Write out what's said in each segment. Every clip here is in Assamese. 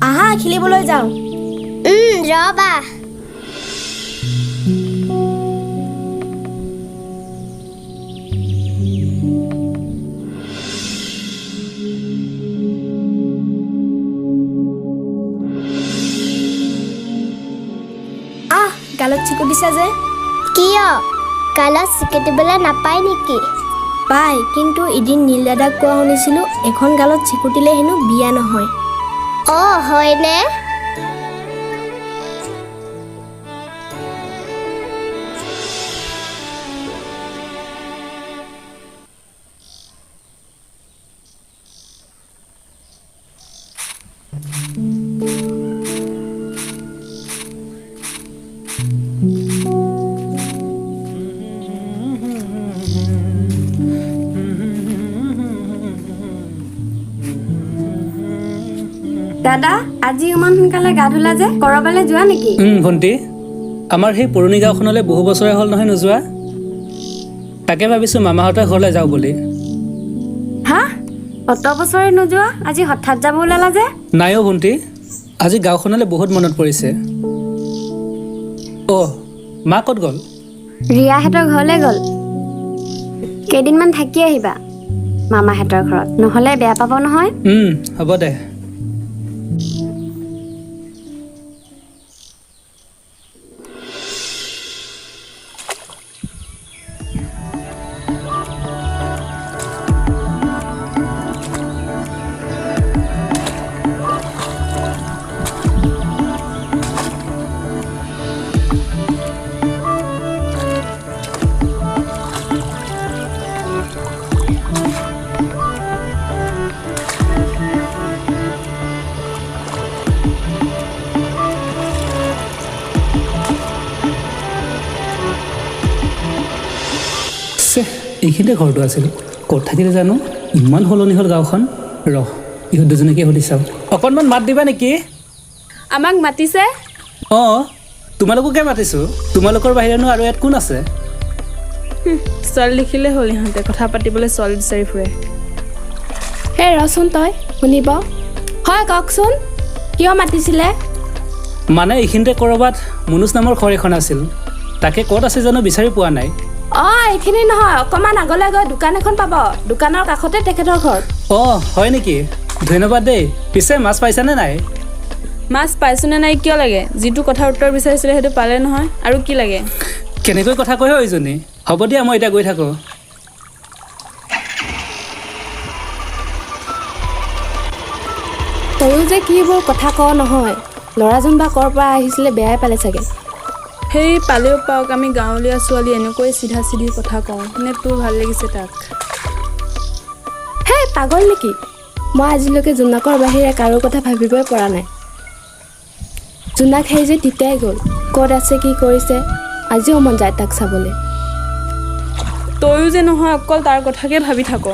আহা খেলিবলৈ যাওঁ। ৰবা গালত চিকুটিছে যে। কিয় গালত চিকুটিবলৈ নাপায় নেকি? পাই, কিন্তু এদিন নীল দাদাক কোৱা শুনিছিলোঁ এখন গালত চিকুটিলে হেনো বিয়া নহয়। হয়নে? দাদা, আজি ইমান সোনকালে গা ধুলা যে, কৰবালৈ যোৱা নেকি? ভণ্টি, আমাৰ সেই পুৰণি গাঁওখনলৈ বহু বছৰে হ'ল নহয় নোযোৱা। তাকে ভাবিছোঁ মামাহঁতৰ ঘৰলৈ যাওঁ বুলি। হা? অত বছৰে নোযোৱা, আজি হঠাৎ যাব ওলালা যে? নাই অ' ভণ্টি, আজি গাঁওখনলৈ বহুত মনত পৰিছে। মা ক'ত গ'ল? ৰিয়াহঁতৰ ঘৰলৈ গ'ল। কেইদিনমান থাকি আহিবা মামাহঁতৰ ঘৰত, নহ'লে বেয়া পাব নহয়। হ'ব দে। এইখিনিতে ঘৰটো আছিল, ক'ত থাকিলে জানো? ইমান সলনি হ'ল গাঁওখন। ইহঁত দুজনীকে সুধি চাওঁ। অকণমান মাত দিবা নেকি? আমাক মাতিছে? তোমালোককে মাতিছোঁ। তোমালোকৰ বাহিৰেনো আৰু ইয়াত কোন আছে? ছোৱালী দেখিলে হ'ল, ইহঁতে কথা পাতিবলৈ ছোৱালী বিচাৰি ফুৰে। হে ৰচোন, তই শুনিব। হয় কওকচোন, কিয় মাতিছিলে? মানে এইখিনিতে ক'ৰবাত মনোজ নামৰ ঘৰ এখন আছিল, তাকে ক'ত আছে জানো বিচাৰি পোৱা নাই। এইখিনি নহয়, অকণমান আগলৈ গৈ দোকান এখন পাব, দোকানৰ কাষতে তেখেতৰ ঘৰ। হয় নেকি? ধন্যবাদ দেই। পিছে মাছ পাইছানে নাই? মাছ পাইছোনে নাই কিয় লাগে? যিটো কথাৰ উত্তৰ বিচাৰিছিলে সেইটো পালে নহয়, আৰু কি লাগে? কেনেকৈ কথা কয় এইজনী? হ'ব দিয়া, মই এতিয়া গৈ থাকোঁ। তয়ো যে কি এইবোৰ কথা কওঁ নহয়, ল'ৰাজন বা ক'ৰ পৰা আহিছিলে বেয়াই পালে চাগে। সেই পালেও পাওক, আমি গাঁৱলীয়া ছোৱালী এনেকৈ চিধা চিধি কথা কওঁ নে তোৰ ভাল লাগিছে তাক? হে পাগল নেকি? মই আজিলৈকে জোনাকৰ বাহিৰে কাৰো কথা ভাবিবই পৰা নাই। জোনাক সেই যে তেতিয়াই গ'ল, ক'ত আছে কি কৰিছে, আজিও মন যায় তাক চাবলৈ। তয়ো যে নহয় অকল তাৰ কথাকে ভাবি থাক,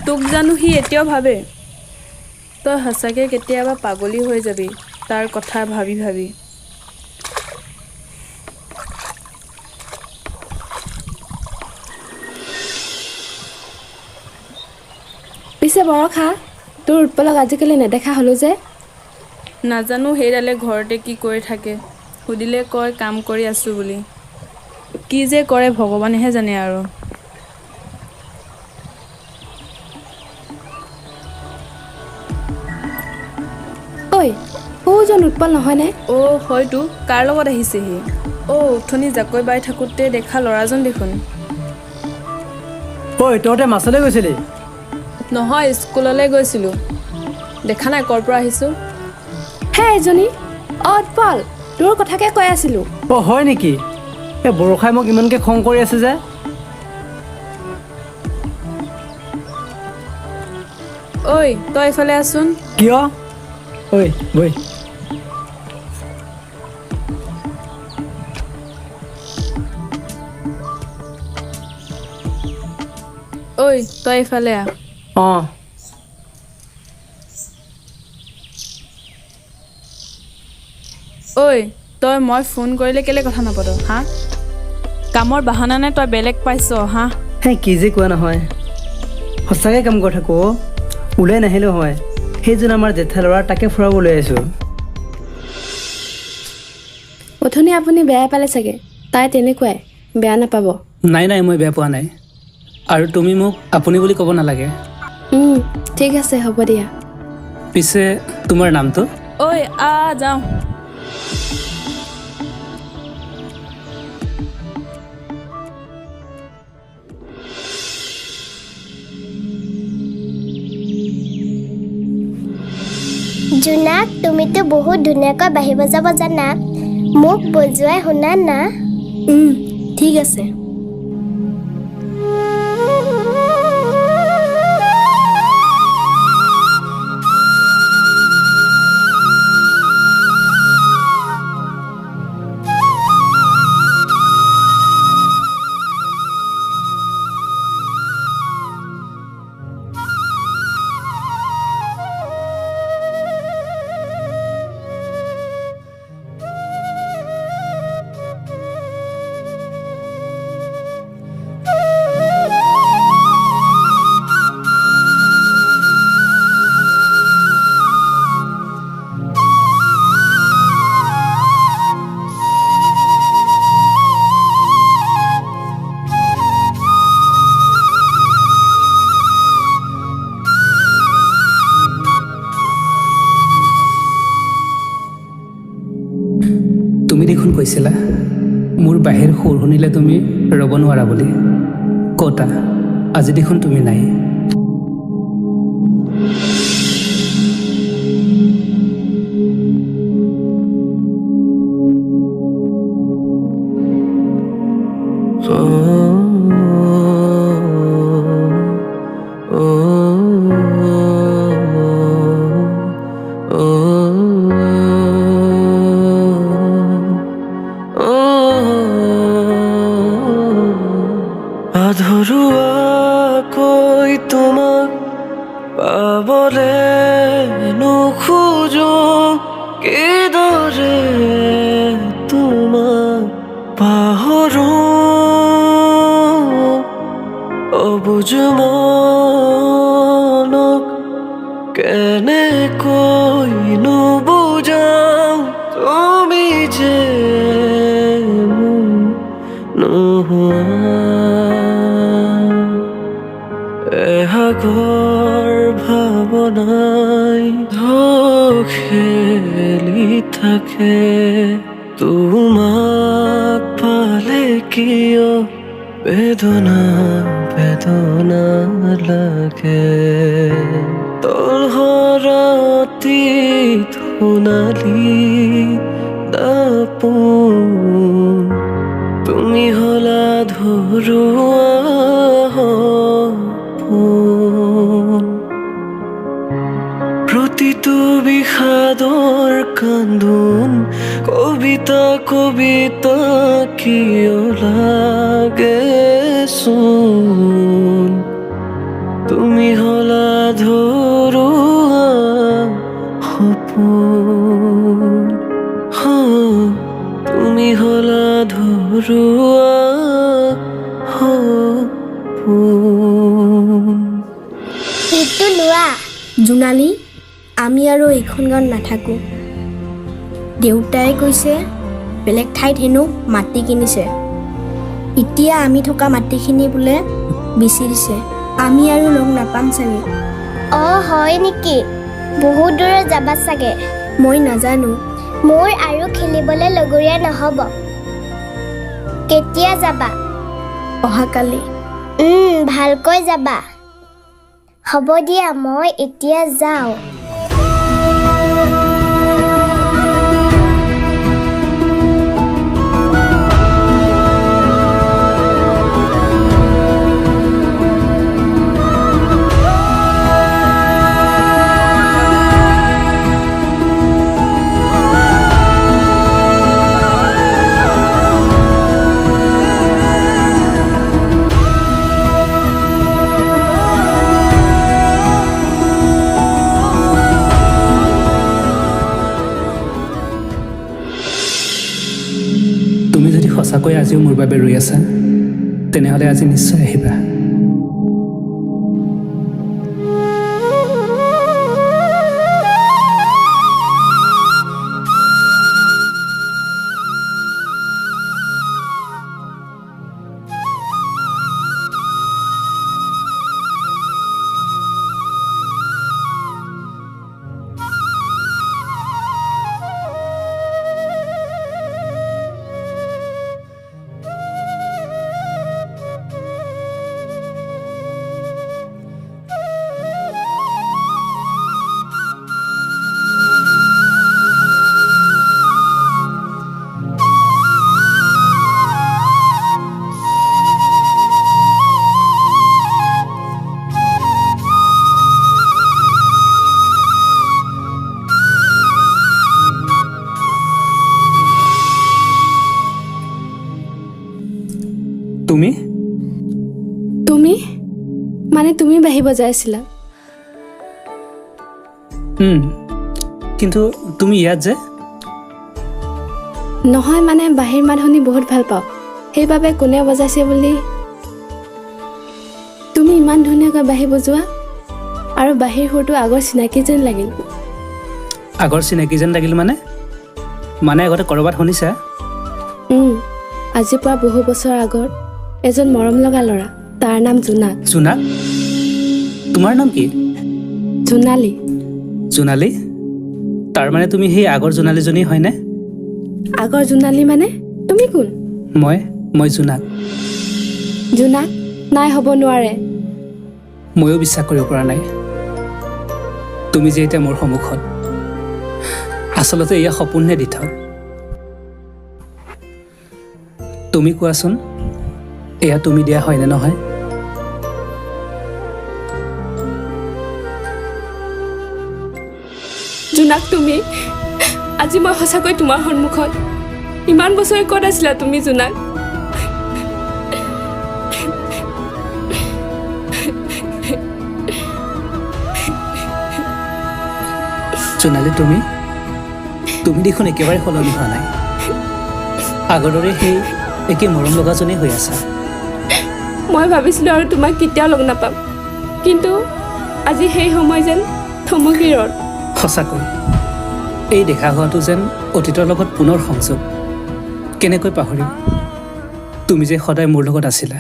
তোক জানো সি এতিয়াও ভাবে? তই সঁচাকৈ কেতিয়াবা পাগলী হৈ যাবি তাৰ কথা ভাবি ভাবি। পিছে বৰষা, তোৰ উৎপলক আজিকালি নেদেখা হ'লো যে? নাজানো, সেইডালে ঘৰতে কি কৰি থাকে, সুধিলে কয় কাম কৰি আছোঁ বুলি। কি যে কৰে ভগৱানেহে জানে আৰু। সৌজন উৎপল নহয়নে? হয়তো। কাৰ লগত আহিছেহি? উঠনি জাকৈ বাই থাকোঁতে দেখা ল'ৰাজন দেখোন। তহঁতে মাছলৈ গৈছিলি? নহয়, স্কুললৈ গৈছিলোঁ। দেখা নাই ক'ৰ পৰা আহিছোঁ? হে এজনী, উৎপল, তোৰ কথাকে কৈ আছিলোঁ। হয় নেকি? বৰষাই মোক ইমানকৈ খং কৰি আছে যে? তই এইফালে আছোন। কিয়? বৈ। তই এইফালে আহ। তই মই ফোন কৰিলে কেলে কথা নাপাত? হা, কামৰ বাহানা নে তই বেলেগ পাইছ? হা, কি যে কোৱা নহয়, সঁচাকৈ কাম কৰি থাকোঁ ওলাই নাহিলেও হয় সেইজন আমাৰ জেঠা ল'ৰা তাকে ফুৰাবলৈ আহিছোঁ অথনি আপুনি বেয়া পালে চাগে তাই তেনেকুৱাই বেয়া নাপাব নাই নাই মই বেয়া পোৱা নাই আৰু তুমি মোক আপুনি বুলি ক'ব নালাগে ঠিক আছে হ'ব দিয়া পিছে তোমাৰ নামটো ঐ যাওঁ জোনাক তুমিতো বহুত ধুনীয়াকৈ বাঁহী বজাব জানা মোক বজোৱাই শুনা না ঠিক আছে তুমি দেখোন কৈছিলা মোৰ বাহিৰ সুৰ শুনিলে তুমি ৰ'ব নোৱাৰা বুলি ক'তা আজি দেখোন তুমি নাই আধৰুৱাকৈ তোমাক পাবলে নোখোজো কিদৰে তোমাক পাহৰো অবুজ মনক কেনেকৈ নুবুজাও তুমি যে নোহোৱা এহাগৰ ভাৱনাই খেলি থাকে তোমাক পালে কিয় বেদনা বেদনা লাগে তলহৰাতি সোণালী দাপোন তুমি হলা ধৰুৱা প্ৰতিটো বিষাদৰ কান্দোন কবিতা কবিতা কিয় লাগে চোন তুমি হলা ধৰুৱা সপোন তুমি হলা ধৰুৱা সপোন সেইটো লোৱা জোনালী আমি আৰু এইখন গাঁৱত নাথাকোঁ দেউতাই কৈছে বেলেগ ঠাইত হেনো মাটি কিনিছে এতিয়া আমি থকা মাটিখিনি বোলে বেচি দিছে আমি আৰু লগ নাপাম চাগে হয় নেকি বহুত দূৰত যাবা চাগে মই নাজানো মোৰ আৰু খেলিবলৈ লগৰীয়া নহ'ব কেতিয়া যাবা অহাকালি ভালকৈ যাবা হ'ব দিয়া মই এতিয়া যাওঁ সঁচাকৈ আজিও মোৰ বাবে ৰৈ আছা তেনেহ'লে আজি নিশ্চয় আহিবা মানে তুমি বাঁহী বজাই আছিলা? কিন্তু তুমি ইয়াত যে? নহয়, মানে বাঁহীৰ মাত শুনি বহুত ভাল পাওঁ, সেইবাবে কোনে বজাইছে বুলি। তুমি ইমান ধুনীয়াকৈ বাঁহী বজোৱা, আৰু বাঁহীৰ সুৰটো আগৰ চিনাকি যেন লাগিল। আগৰ চিনাকি যেন লাগিল মানে আগতে ক'ৰবাত শুনিছা? আজিৰ পৰা বহু বছৰ আগত এজন মৰম লগা ল'ৰা, তাৰ নাম জোনাক। জোনাক? তোমাৰ নাম কি? জোনালী। জোনালী? তাৰমানে তুমি সেই আগৰ জোনালীজনী হয়নে? আগৰ জোনালী মানে? তুমি কোন? মই জোনাক। জোনাক? নাই, হ'ব নোৱাৰে। ময়ো বিশ্বাস কৰিব পৰা নাই তুমি যে এতিয়া মোৰ সন্মুখত। আচলতে এয়া সপোনহে দি থওঁ। তুমি কোৱাচোন, এয়া তুমি দিয়া হয়নে নহয়? জোনাক, তুমি আজি মই সঁচাকৈ তোমাৰ সন্মুখত। ইমান বছৰে ক'ত আছিলা তুমি জোনাক? জোনালী, তুমি দেখোন একেবাৰে সলনি হোৱা নাই। আগৰ দৰে সেই একে মৰম লগাজনেই হৈ আছা। মই ভাবিছিলোঁ আৰু তোমাক কেতিয়াও লগ নাপাম, কিন্তু আজি সেই সময় যেন থমকি ৰ'ল। সঁচাকৈ এই দেখা হোৱাটো যেন অতীতৰ লগত পুনৰ সংযোগ। কেনেকৈ পাহৰিম, তুমি যে সদায় মোৰ লগত আছিলা।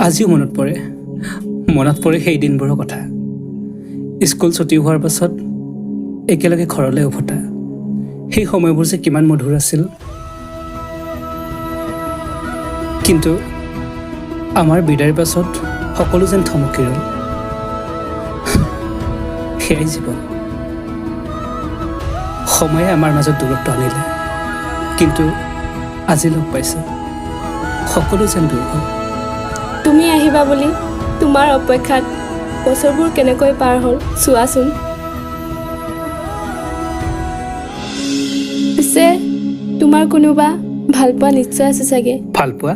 আজিও মনত পৰে সেই দিনবোৰৰ কথা। স্কুল ছুটি হোৱাৰ পাছত একেলগে ঘৰলৈ উভতা সেই সময়বোৰ যে কিমান মধুৰ আছিল। কিন্তু আমাৰ বিদায়ৰ পাছত সকলো যেন থমকি ৰ'ল। সেয়াই জীৱন। সময়ে আমাৰ মাজত দূৰত্ব আনিলে, কিন্তু আজি লগ পাইছোঁ, সকলো যেন দূৰ হ'ল। তুমি আহিবা বুলি তোমাৰ অপেক্ষাত বছৰবোৰ কেনেকৈ পাৰ হ'ল চোৱাচোন। পিছে তোমাৰ কোনোবা ভালপোৱা নিশ্চয় আছে চাগে? ভালপোৱা?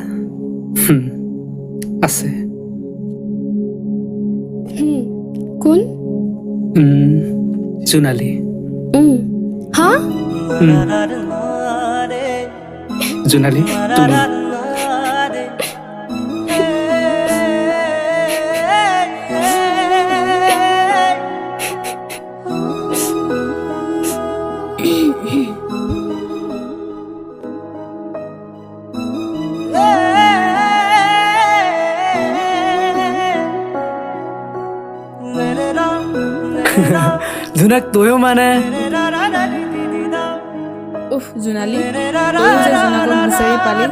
আছে। কোন? জোনালী। হা? জোনালী, তুমি জোনাক, তয়ো মানে? উফ জোনালী, তয়ো যে জোনাকক বিচাৰি পালি।